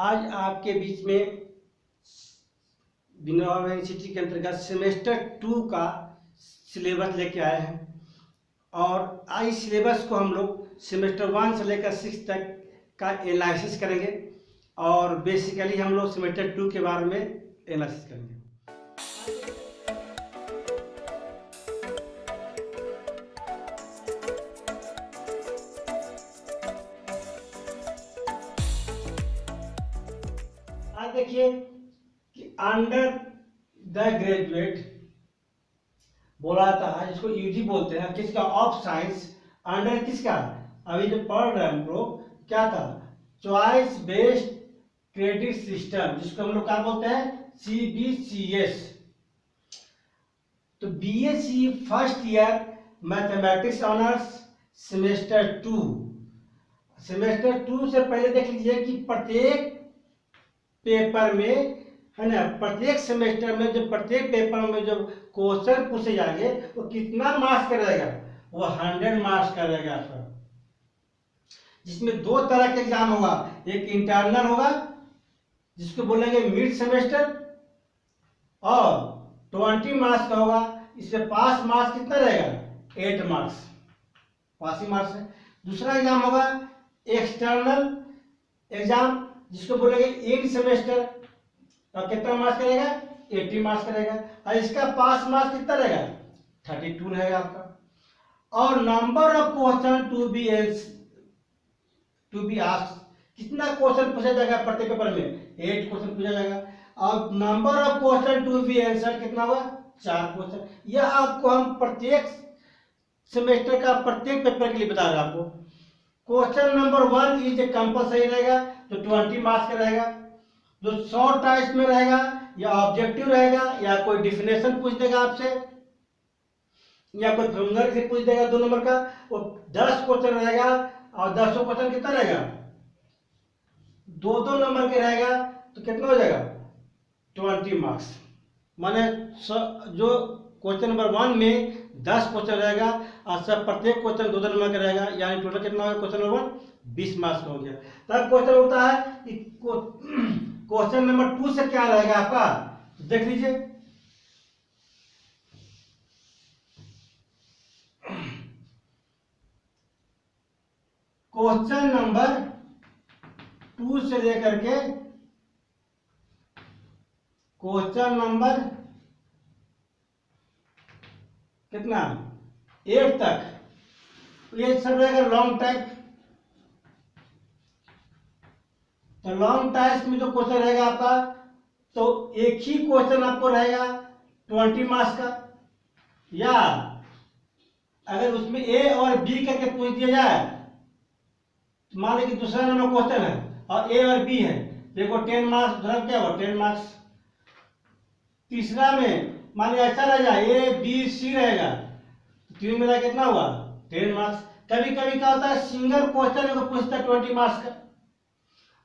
आज आपके बीच में विनोबा यूनिवर्सिटी के अंतर्गत सेमेस्टर 2 का सिलेबस लेके आए हैं और आज सिलेबस को हम लोग सेमेस्टर 1 से लेकर 6 तक का एनालिसिस करेंगे और बेसिकली हम लोग सेमेस्टर 2 के बारे में एनालिसिस करेंगे। आज देखिए कि अंडर द ग्रेजुएट बोला था, जिसको यूजी बोलते हैं, किसका ऑफ साइंस, अंडर किसका अभी जो पढ़ रहे हैं हम लोग क्या था, चॉइस बेस्ड क्रेडिट सिस्टम, जिसको हम लोग क्या बोलते हैं, CBCS। तो BSc first year mathematics honours semester 2। Semester 2 से पहले देख लीजिए कि प्रत्येक पेपर में है ना, प्रत्येक सेमेस्टर में जो प्रत्येक पेपर में जो क्वेश्चन पूछे जाएंगे वो कितना मार्क्स का रहेगा, वो 100 मार्क्स का रहेगा सर। जिसमें दो तरह के एग्जाम होगा, एक इंटरनल होगा जिसको बोलेंगे मिड सेमेस्टर और 20 मार्क्स का होगा। इसमें पास मार्क्स कितना रहेगा, 8 मार्क्स पासिंग मार्क्स है। दूसरा एग्जाम होगा एक्सटर्नल एग्जाम जिसको बोलेंगे एंड सेमेस्टर और कितना मार्क्स करेगा, 80 मार्क्स करेगा और इसका पास मार्क्स कितना रहेगा, 32 रहेगा आपका। और number of question to be asked, कितना क्वेश्चन पूछा जाएगा प्रत्येक पेपर में, 8 क्वेश्चन पूछा जाएगा। और number of question to be answer कितना होगा, 4 क्वेश्चन। यह आपको हम प्रत्येक सेमेस्टर का प्रत्येक पेपर के लिए बता रहे हैं आपको। क्वेश्चन नंबर 1 इज कंपलसरी रहेगा तो 20 मार्क्स का रहेगा। जो शॉर्ट टाइप्स में रहेगा या ऑब्जेक्टिव रहेगा या कोई डिफिनेशन पूछ देगा आपसे या कोई फिंगर से पूछ देगा 2 नंबर का, वो 10 क्वेश्चन रहेगा और 10 क्वेश्चन कितना रहेगा, 2-2 नंबर के रहेगा तो कितना हो जाएगा, 20 मार्क्स। माने जो क्वेश्चन नंबर 1 में 10 क्वेश्चन रहेगा और सब प्रत्येक क्वेश्चन 2-2 नंबर का रहेगा, यानी टोटल कितना होगा, क्वेश्चन नंबर 20 मार्क्स का हो गया। तब क्वेश्चन होता है कि क्वेश्चन नंबर 2 से क्या रहेगा आपका, देख लीजिए। क्वेश्चन नंबर 2 से लेकर के क्वेश्चन नंबर कितना 8 तक ये सब रहेगा लॉन्ग टाइप। तो लॉन्ग टाइप्स में जो क्वेश्चन रहेगा आपका, तो एक ही क्वेश्चन आपको रहेगा 20 मार्क्स का, या अगर उसमें A और B करके पूछ दिया जाए, तो मान लीजिए दूसरा नंबर क्वेश्चन है और A और B है, देखो 10 मार्क्स, दूसरा क्या हुआ 10 मार्क्स। तीसरा में मान लीजिए ऐसा रह जाए A B C रहेगा तो 3 मिला कितना हुआ, 10 मार्क्स। कभी कभी क्या होता है, सिंगल क्वेश्चन को पूछता है 20 मार्क्स का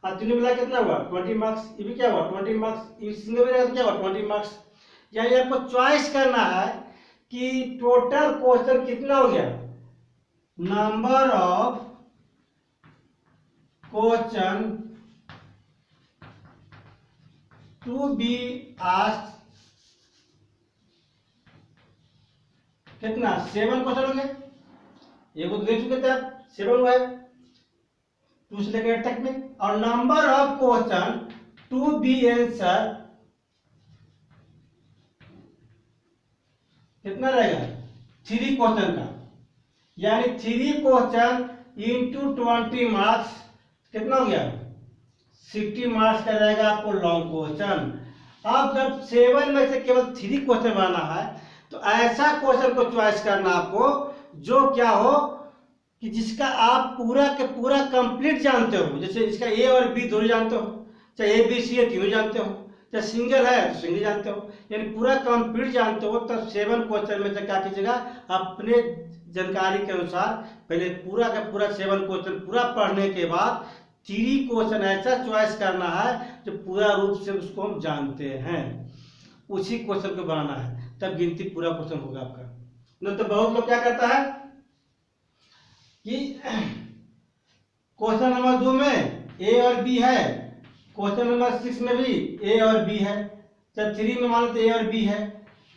और 3 मिला कितना हुआ, 20 मार्क्स। ये भी क्या हुआ, 20 मार्क्स। ये सिंगल में क्या हुआ, 20 मार्क्स। यानी आपको चॉइस करना है कि टोटल क्वेश्चन कितना हो गया, number of question to be asked कितना, 7 क्वेश्चन हो गए। एक तो दे चुके थे आप, 7 हुआ है 2 से लेकर 8 तक में। और number of question to be answer कितना रहेगा, 3 क्वेश्चन का, यानी 3 क्वेश्चन इंटू 20 मार्क्स कितना हो गया, 60 मार्क्स का रहेगा आपको लॉन्ग क्वेश्चन। अब जब 7 में से केवल 3 क्वेश्चन बनाना है तो ऐसा क्वेश्चन को चॉइस करना आपको जो क्या हो कि जिसका आप पूरा के पूरा कंप्लीट जानते हो। जैसे इसका A और B दोनों जानते हो, चाहे A B C है तीनों जानते हो, चाहे सिंगल है तो सिंगल जानते हो, यानी पूरा कंप्लीट जानते हो। तब 7 क्वेश्चन में से क्या कीजिएगा, अपने जानकारी के अनुसार पहले पूरा का पूरा 7 क्वेश्चन पूरा पढ़ने के बाद 3 क्वेश्चन ऐसा चॉइस करना है जो पूरा रूप से उसको हम जानते हैं, उसी क्वेश्चन को बनाना है, तब गिनती पूरा क्वेश्चन होगा आपका। नहीं तो बहुत लोग क्या करता है कि क्वेश्चन नंबर 2 में A और B है क्वेश्चन नंबर 6 में भी ए और बी है, जब 3 में मान लो तो ए और बी है।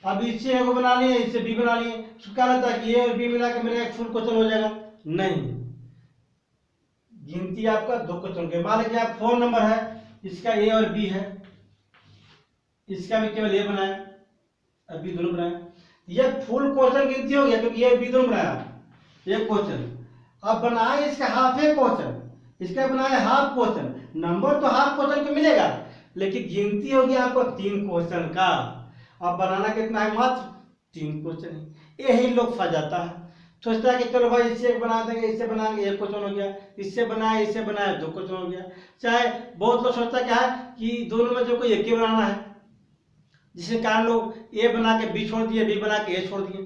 अब इससे ए को बना लिए, इससे बी बना लिए, तो क्या लगता है कि ए और बी मिला के मेरा एक फुल क्वेश्चन हो जाएगा? नहीं, गिनती आपका 2 क्वेश्चन के। मान लीजिए आप 4 नंबर है, इसका ए और बी है, इसका भी केवल ए बनाया, अब बी दोनों बनाया, ये फुल क्वेश्चन गिनती हो गया क्योंकि ए बी दोनों बनाया एक क्वेश्चन। अब बनाए इसका हाफ ए क्वेश्चन, इसका बनाए हाफ क्वेश्चन, नंबर तो हाफ क्वेश्चन को मिलेगा लेकिन गिनती होगी आपको 3 क्वेश्चन का। अब बनाना कितना है? मात्र 3 क्वेश्चन है। यही लोग फंस जाता है, सोचता है कि चलो भाई इससे बना देंगे, इससे बनाएंगे, 1 क्वेश्चन हो गया, इससे बनाए 2 क्वेश्चन हो गया। चाहे बहुत लोग सोचता क्या है कि दोनों में जो कोई एक ही बनाना है, जिसके कारण लोग ए बना के बी छोड़ दिए, बी बना के ए छोड़ दिए,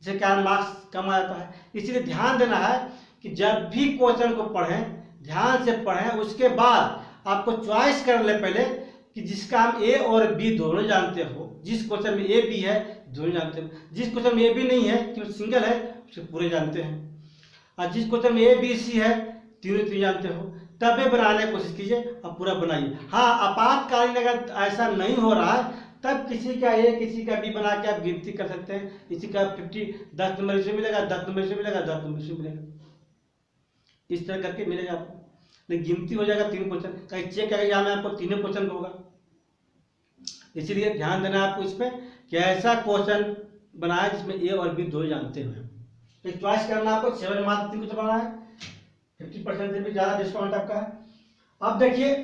जिसके कारण मार्क्स कम आ जाता है। इसलिए ध्यान देना है कि जब भी क्वेश्चन को पढ़ें, ध्यान से पढ़ें, उसके बाद आपको चॉइस कर ले पहले कि जिसका हम ए और बी दोनों जानते हो, जिस क्वेश्चन में ए बी है दोनों जानते हो, जिस क्वेश्चन में ए बी नहीं है केवल सिंगल है उसे पूरे जानते हैं, और जिस क्वेश्चन में ए बी सी है तीनों जानते हो, तब बनाने की कोशिश कीजिए और पूरा बनाइए। हाँ, आपातकालीन अगर ऐसा नहीं हो रहा है तब किसी का ए किसी का बी बना के आप गिनती कर सकते हैं। इसी का 10 नंबर इसमें मिलेगा, 10 नंबर इसमें मिलेगा, 10 नंबर इसमें मिलेगा, इस तरह करके मिलेगा आपको, लेकिन गिनती हो जाएगा 3 क्वेश्चन। कहीं चेक करेगा यहाँ में आपको 3 क्वेश्चन होगा, इसीलिए ध्यान देना आपको इस पर कि ऐसा क्वेश्चन बनाए जिसमें ए और बी दो जानते हुए। तो चॉइस करना आपको 7 मार्क्स 3 क्वेश्चन बनाना है, 50% से भी ज़्यादा डिस्काउंट आपका है। अब देखिए,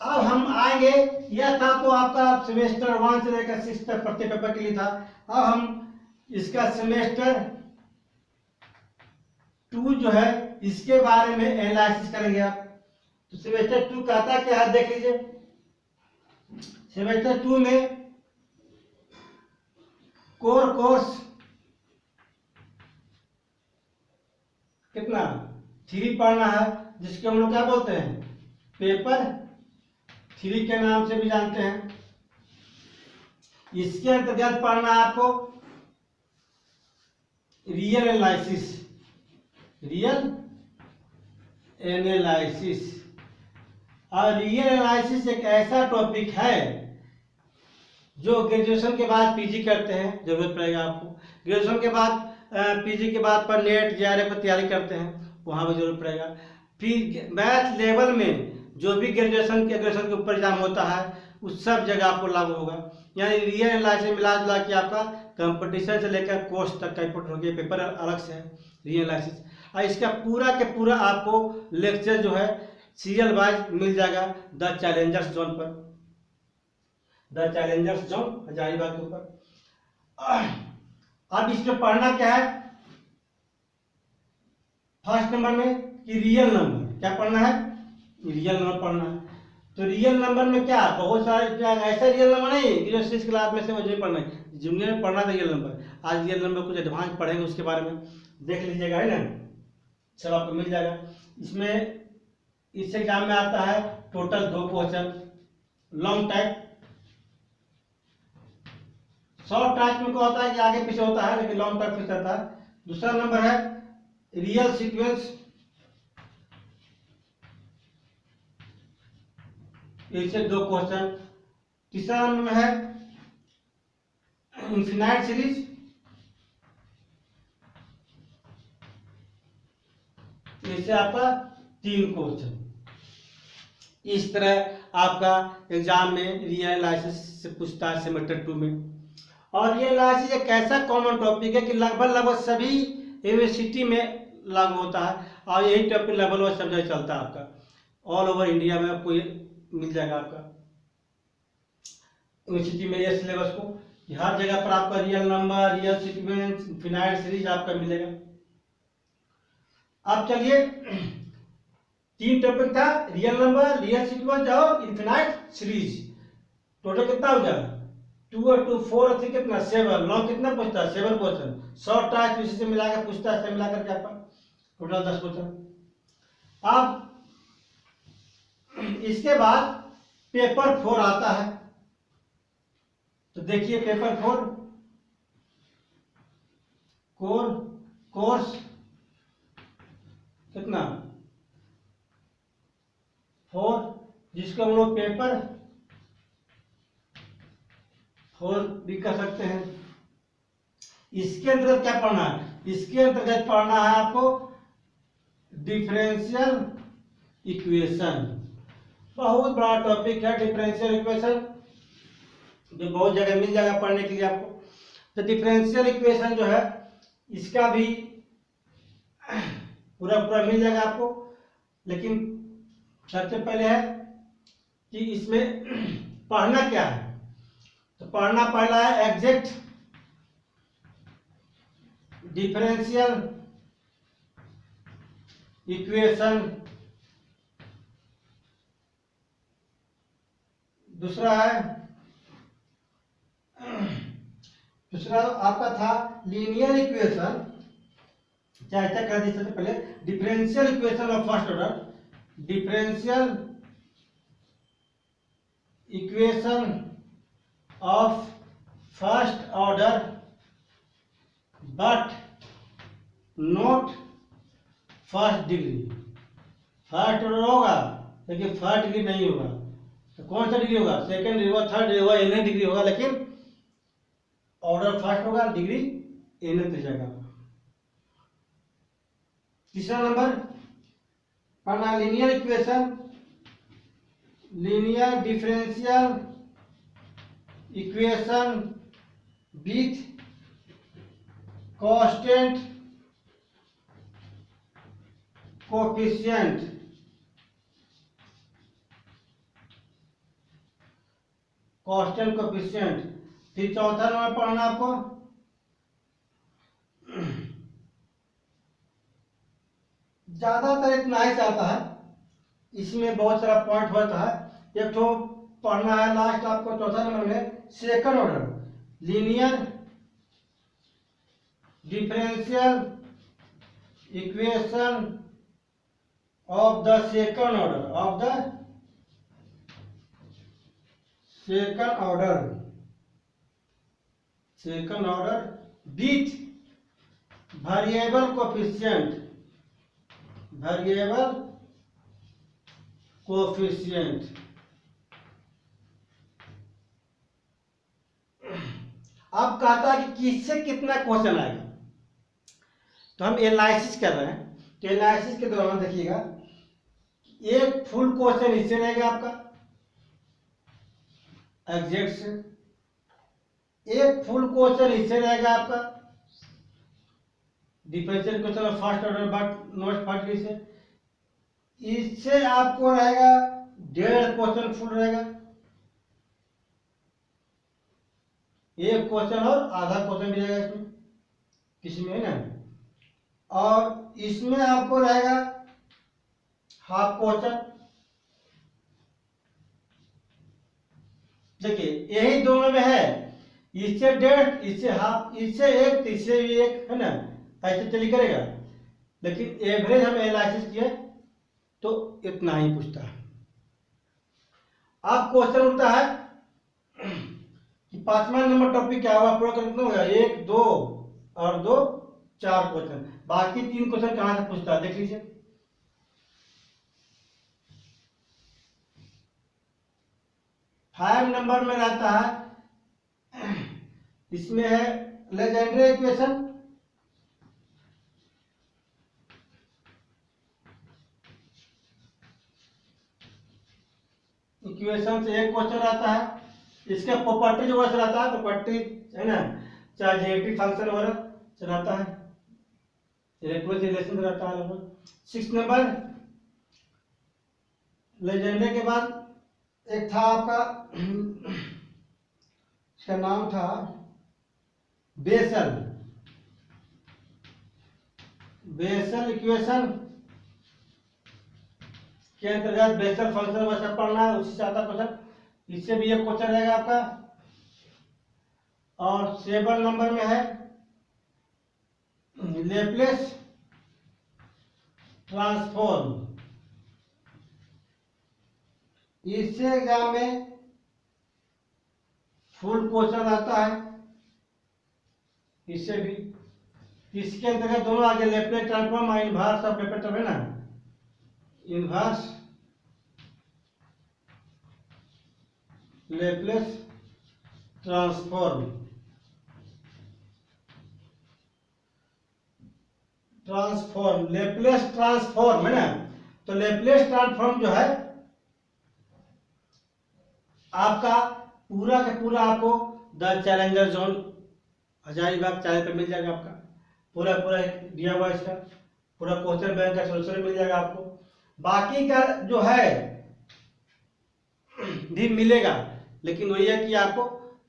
अब हम आएंगे, यह था तो आपका सेमेस्टर 1 से लेकर 6 तक प्रत्येक पेपर के लिए था। अब हम इसका सेमेस्टर 2 जो है इसके बारे में एनालिसिस करेंगे आप। तो सेमेस्टर 2 कहता क्या है देख लीजिए। सेमेस्टर 2 में कोर कोर्स कितना 3 पढ़ना है, जिसके हम लोग क्या बोलते हैं पेपर 3 के नाम से भी जानते हैं। इसके अंतर्गत पढ़ना है आपको रियल एनालिसिस, रियल एनालिसिस। और रियल एनालिसिस एक ऐसा टॉपिक है जो ग्रेजुएशन के बाद पीजी करते हैं जरूरत पड़ेगा आपको। ग्रेजुएशन के बाद पीजी के बाद पर नेट जेआरएफ पर तैयारी करते हैं वहाँ भी जरूरत पड़ेगा। फिर मैथ लेवल में जो भी ग्रेजुएशन के ऊपर एग्जाम होता है उस सब जगह आपको लागू होगा। यानी रियल एनालिसिस मिला जुला के आपका कंपटीशन से लेकर कोर्स तक का इंपोर्ट हो गया, पेपर अलग से है रियल एनालिसिस। और इसका पूरा के पूरा आपको लेक्चर जो है सीरियल वाइज मिल जाएगा द चैलेंजर्स जोन पर, द चैलेंजर्स जोन हजारीबाग के ऊपर। अब इसमें पढ़ना क्या है, फर्स्ट नंबर में कि रियल नंबर क्या पढ़ना है, रियल नंबर पढ़ना है। तो रियल नंबर में क्या बहुत सारे ऐसा रियल नंबर नहीं कि जो 6 क्लास में से मुझे पढ़ना है, जूनियर में पढ़ना था रियल नंबर। आज रियल नंबर कुछ एडवांस पढ़ेंगे, उसके बारे में देख लीजिएगा, है ना, सब आपको मिल जाएगा। इसमें इस एग्जाम में आता है total 2 question, long type. Short type में क्या होता है कि आगे पीछे होता है, लेकिन लॉन्ग टाइप फिक्स रहता है। दूसरा नंबर है रियल सीक्वेंस, इससे 2 क्वेश्चन। तीसरा नंबर है इनफिनाइट सीरीज, इससे आपका 3 क्वेश्चन। इस तरह आपका एग्जाम में रियल एनालिसिस से पूछता है सेमेस्टर 2 में। और रियल एनालिसिस एक ऐसा कॉमन टॉपिक है कि लगभग सभी यूनिवर्सिटी में लागू होता है, और यही टॉपिक लगभग सब जगह चलता है आपका। ऑल ओवर इंडिया में आपको ये मिल जाएगा आपका यूनिवर्सिटी में, ये सिलेबस को हर जगह पर आपका real number, real sequence, infinite series आपका मिलेगा। अब चलिए, 3 टॉपिक था, रियल नंबर, रियल सीक्वेंस और इनफिनाइट सीरीज। टोटल कितना हो गया 2 और 2 4 और 3 कितना 7। लॉन्ग कितना पूछता है 7 क्वेश्चन। शॉर्ट टाइप इसी से मिलाकर पूछता है, मिलाकर के आपका टोटल 10 क्वेश्चन। अब इसके बाद पेपर 4 आता है। तो देखिए पेपर 4 कोर्स कितना 4, जिसको हम लोग पेपर 4 भी कर सकते हैं। इसके अंतर्गत क्या पढ़ना है? इसके अंतर्गत पढ़ना है आपको डिफरेंशियल इक्वेशन। बहुत बड़ा टॉपिक है डिफरेंशियल इक्वेशन, जो बहुत जगह मिल जाएगा पढ़ने के लिए आपको। तो डिफरेंशियल इक्वेशन जो है इसका भी पूरा पूरा मिल जाएगा आपको, लेकिन सबसे पहले है कि इसमें पढ़ना क्या है। तो पढ़ना पहला है एग्जैक्ट डिफरेंशियल इक्वेशन, दूसरा आपका था लीनियर इक्वेशन, क्या कर दी सबसे पहले differential equation of first order, differential equation of first order but not first degree. First order होगा लेकिन फर्स्ट डिग्री नहीं होगा। तो कौन सा डिग्री होगा? सेकेंड डिग्री होगा, थर्ड डिग्री होगा, एन डिग्री होगा, लेकिन ऑर्डर फर्स्ट होगा, डिग्री एन तक जाएगा। तीसरा नंबर पढ़ना linear equation, linear differential equation with constant coefficient. Constant coefficient. फिर चौथा नंबर पढ़ना आपको ज्यादातर इतना ही चाहता है, इसमें बहुत सारा पॉइंट होता है। एक तो पढ़ना है लास्ट आपको चौथा नंबर में second order linear differential equation of the second order with variable coefficient. अब कहता है कि किससे कितना क्वेश्चन आएगा। तो हम एनालिसिस कर रहे हैं, तो एनालिसिस के दौरान देखिएगा एक फुल क्वेश्चन इससे रहेगा आपका एग्जैक्ट से, एक फुल क्वेश्चन इससे रहेगा आपका differential equation of first order but not first degree से। इससे आपको रहेगा 1.5 क्वेश्चन फुल रहेगा, एक क्वेश्चन और आधा क्वेश्चन भी रहेगा इसमें, किसी में है ना। और इसमें आपको रहेगा हाफ क्वेश्चन। देखिए यही दोनों में है, इससे 1.5, इससे हाफ, इससे 1, इससे भी 1, है ना, ऐसे चली करेगा। लेकिन एवरेज हम एनालिसिस किए तो इतना ही पूछता है। अब क्वेश्चन उठता है कि 5वां नंबर टॉपिक क्या हुआ, पूरा कितना हो गया, 1, 2 और 2, 4 क्वेश्चन, बाकी 3 क्वेश्चन कहां से पूछता है देख लीजिए। फाइव नंबर में रहता है, इसमें है लेजेंड्रे इक्वेशन, इक्वेशन से एक क्वेश्चन आता है। इसका प्रॉपर्टी जो वैसे रहता है, प्रॉपर्टी है ना, चाहे जेटी फंक्शन वगैरह चलाता है, इलेक्ट्रिक रिलेशन रहता है लगभग। 6 नंबर लेजेंड्रे के बाद एक था आपका, इसका नाम था बेसल इक्वेशन के अंतर्गत बेसल फंक्शन वैसा पढ़ना है, उसी से आता क्वेश्चन, इससे भी एक क्वेश्चन रहेगा आपका। और 7 नंबर में है लेप्लेस ट्रांसफॉर्म, इससे एग्जाम में फुल क्वेश्चन आता है, इससे भी। इसके अंतर्गत दोनों आगे लेप्लेस ट्रांसफॉर्म और इनवर्स ऑफ लेप्लेस है ना, inverse Laplace transform Laplace transform है ना। तो लेप्लेस ट्रांसफॉर्म जो है आपका पूरा का पूरा आपको the challenger zone Hazaribagh channel पर मिल जाएगा। आपका पूरा दिया हुआ इसका पूरा क्वेश्चन बैंक का सोल्यूशन मिल जाएगा आपको। बाकी का जो है भी मिलेगा, लेकिन वही है कि आपको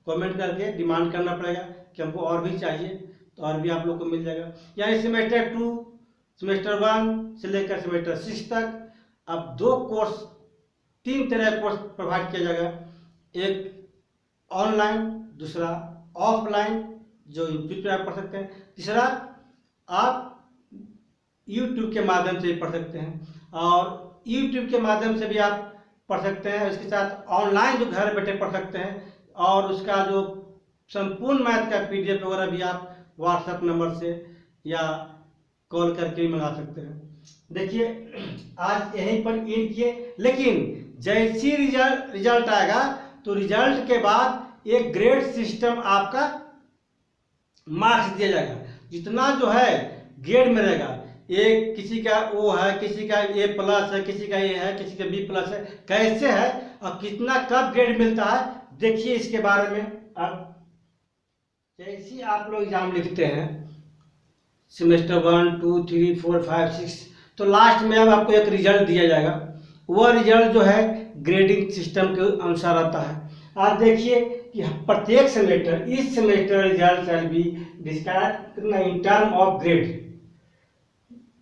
कमेंट करके डिमांड करना पड़ेगा कि हमको और भी चाहिए, तो और भी आप लोग को मिल जाएगा। यानी सेमेस्टर 2, सेमेस्टर 1 से लेकर सेमेस्टर 6 तक अब 2 कोर्स, 3 तरह का कोर्स प्रोवाइड किया जाएगा। एक ऑनलाइन, दूसरा ऑफलाइन जो यूट्यूब पे आप पढ़ सकते हैं, तीसरा आप यूट्यूब के माध्यम से पढ़ सकते हैं। और यूट्यूब के माध्यम से भी आप पढ़ सकते हैं, इसके साथ ऑनलाइन जो घर बैठे पढ़ सकते हैं। और उसका जो संपूर्ण मैथ का PDF वगैरह भी आप व्हाट्सएप नंबर से या कॉल करके भी मंगा सकते हैं। देखिए आज यहीं पर एंड किए, लेकिन जैसी रिजल्ट आएगा तो रिजल्ट के बाद एक ग्रेड सिस्टम आपका मार्क्स दिया जाएगा। जितना जो है ग्रेड में रहेगा, एक किसी का O है, किसी का A+ है, किसी का A है, किसी का B+ है, कैसे है और कितना कब ग्रेड मिलता है देखिए इसके बारे में। अब जैसे आप लोग एग्जाम लिखते हैं सेमेस्टर 1, 2, 3, 4, 5, 6, तो लास्ट में अब आपको एक रिजल्ट दिया जाएगा। वह रिजल्ट जो है ग्रेडिंग सिस्टम के अनुसार आता है। आप देखिए कि प्रत्येक सेमेस्टर, इस semester result shall be describe in term of grade.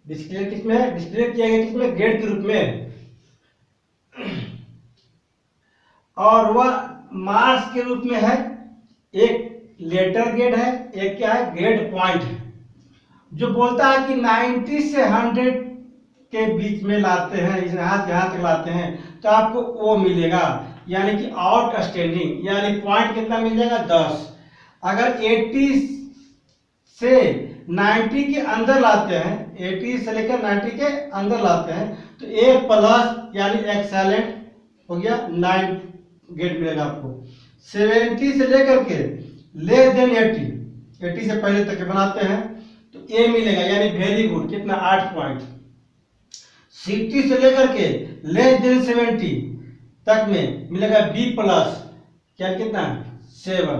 Declare किसमें है? डिस्क्लेयर किया गया किसमें? ग्रेड के रूप में। और वह मार्क्स के रूप में है। एक लेटर ग्रेड है, एक क्या है? ग्रेड पॉइंट है, जो बोलता है कि 90 से 100 के बीच में लाते हैं, यहाँ से यहाँ तक लाते हैं तो आपको वो मिलेगा, यानी कि आउटस्टैंडिंग, यानी पॉइंट कितना मिल जाएगा? 10। अगर 80 से 90 के अंदर लाते हैं, 80 से लेकर 90 के अंदर लाते हैं तो A+ यानी एक्सेलेंट हो गया, 9 ग्रेड मिलेगा आपको। 70 से लेकर के लेस देन 80 से पहले तक बनाते हैं तो A मिलेगा, यानी वेरी गुड, कितना? 8 पॉइंट। 60 से लेकर के लेस देन 70 तक में मिलेगा B+, क्या कितना? 7।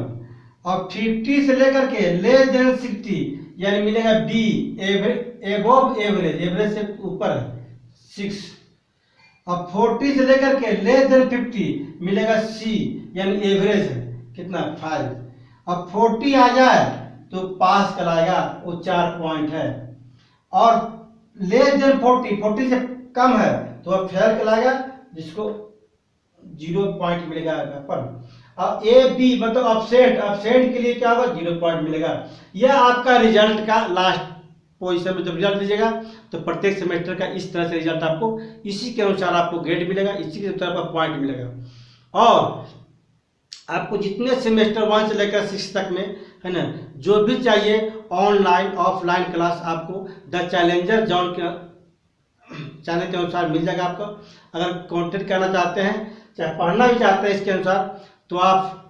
और 50 से लेकर के लेस देन 60 यानी मिलेगा B, एबोव एवरेज, एवरेज से ऊपर है, 6। अब 40 से लेकर के लेस देन 50 मिलेगा C, यानी एवरेज है, कितना? 5। अब 40 आ जाए तो पास कराएगा, वो 4 पॉइंट है। और लेस देन 40 से कम है तो अब फेल कराएगा, जिसको 0 पॉइंट मिलेगा पर। अब AB मतलब अपसेंट के लिए क्या होगा? 0 पॉइंट मिलेगा। यह आपका रिजल्ट का लास्ट पोजीशन में जब रिजल्ट दीजिएगा तो प्रत्येक सेमेस्टर का इस तरह से रिजल्ट आपको, इसी के अनुसार आपको ग्रेड मिलेगा, इसी के अनुसार आपको पॉइंट मिलेगा। और आपको जितने सेमेस्टर 1 से लेकर 6 तक में है ना, जो भी चाहिए ऑनलाइन ऑफलाइन क्लास आपको द चैलेंजर जोन के चैनल के अनुसार मिल जाएगा आपको। अगर कांटेक्ट करना चाहते हैं, चाहे पढ़ना भी चाहते हैं इसके अनुसार, तो आप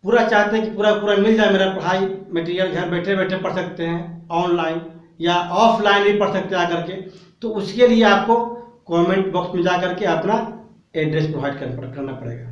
पूरा चाहते हैं कि पूरा मिल जाए मेरा पढ़ाई मटेरियल, घर बैठे बैठे पढ़ सकते हैं, ऑनलाइन या ऑफलाइन भी पढ़ सकते हैं आकर के, तो उसके लिए आपको कमेंट बॉक्स में जा करके अपना एड्रेस प्रोवाइड करना पड़ेगा।